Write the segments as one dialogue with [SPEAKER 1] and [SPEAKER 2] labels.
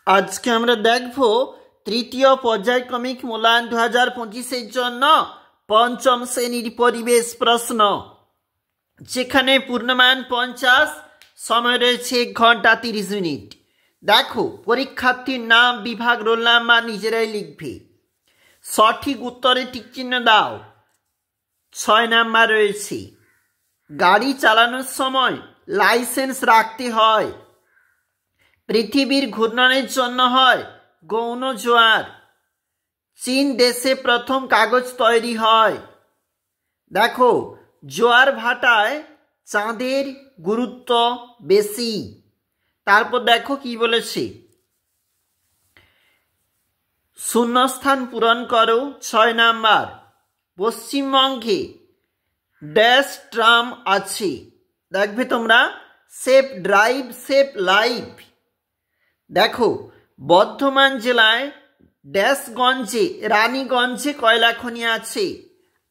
[SPEAKER 1] আজকে আমরা দেখব তৃতীয় পর্যায়ক্রমিক মূল্যায়ন 2025-এর জন্য পঞ্চম শ্রেণীর পরিবেশ প্রশ্ন, যেখানে পূর্ণমান 50, সময় রয়েছে 1 ঘন্টা 30 মিনিট। দেখো, পরীক্ষার্থীর নাম, বিভাগ, রোল নাম্বার নিজেরাই লিখবে। সঠিক উত্তরে টিক চিহ্ন দাও। 6 নাম্বার রয়েছে, গাড়ি চালানোর সময় লাইসেন্স রাখতে হয়। পৃথিবীর ঘূর্ণনের জন্য হয় গৌণ জোয়ার। চীন দেশে প্রথম কাগজ তৈরি হয়। দেখো, জোয়ার ভাটায় চাঁদের গুরুত্ব বেশি। তারপর দেখো কি বলেছে, শূন্যস্থান পূরণ করো। 6 নাম্বার, পশ্চিমবঙ্গে ড্যাশ ট্রাম আছে। দেখবে তোমরা, সেফ ড্রাইভ সেফ লাইফ। দেখো, বর্ধমান জেলায় ড্যাশগঞ্জে রানীগঞ্জে কয়লা খনি আছে।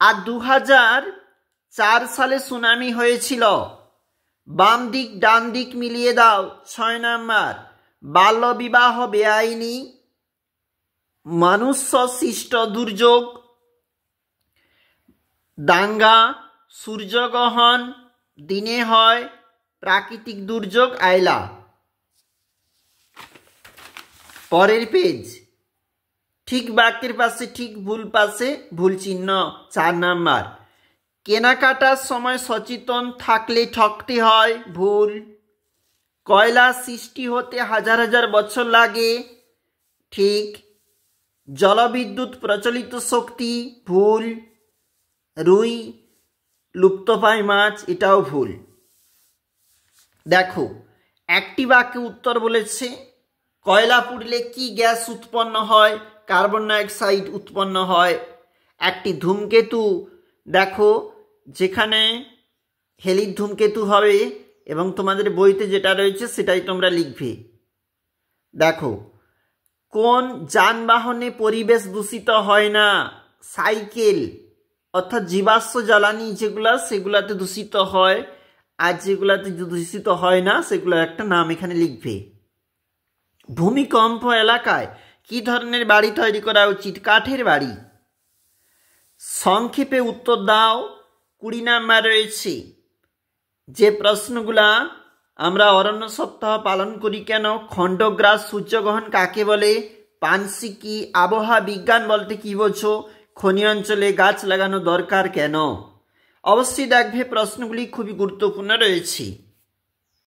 [SPEAKER 1] আর 2004 সালে সুনামি হয়েছিল। বাম দিক ডান দিক মিলিয়ে দাও। 6 নাম্বার, বাল্যবিবাহ বেআইনি, মনুষ্য সৃষ্ট দুর্যোগ, দাঙ্গা, সূর্যগ্রহণ দিনে হয়, প্রাকৃতিক দুর্যোগ আয়লা। পরের পেজ, ঠিক বাক্যের পাশে ঠিক, ভুল পাশে ভুল চিহ্ন। 4 নাম্বার, কেনাকাটার সময় সচেতন থাকলে ঠকতে হয়, ভুল। কয়লা সৃষ্টি হতে হাজার হাজার বছর লাগে, ঠিক। জলবিদ্যুৎ প্রচলিত শক্তি, ভুল। রুই লুপ্তপ্রায় মাছ, এটাও ভুল। দেখো, একটি বাক্যে উত্তর বলেছে, কয়লা পুড়লে কি গ্যাস উৎপন্ন হয়? কার্বন ডাইঅক্সাইড উৎপন্ন হয়। একটি ধূমকেতু, দেখো যেখানে হেলির ধূমকেতু হবে এবং তোমাদের বইতে যেটা রয়েছে সেটাই তোমরা লিখবে। দেখো, কোন যানবাহনে পরিবেশ দূষিত হয় না? সাইকেল, অর্থাৎ জীবাশ্ম জ্বালানি যেগুলা, সেগুলাতে দূষিত হয়। আর যেগুলাতে দূষিত হয় না সেগুলোর একটা নাম এখানে লিখবে। ভূমিকম্প এলাকায় কি ধরনের বাড়ি তৈরি করা উচিত? কাঠের বাড়ি। সংক্ষেপে উত্তর দাও। 20 নাম্বার রয়েছে, যে প্রশ্নগুলা আমরা অরণ্য সপ্তাহ পালন করি কেন? খণ্ডগ্রাস, সূর্যগ্রহণ কাকে বলে? পানসি কি? আবহাওয়া বিজ্ঞান বলতে কি বোঝো? খনি অঞ্চলে গাছ লাগানো দরকার কেন? অবশ্যই দেখবে, প্রশ্নগুলি খুবই গুরুত্বপূর্ণ রয়েছে।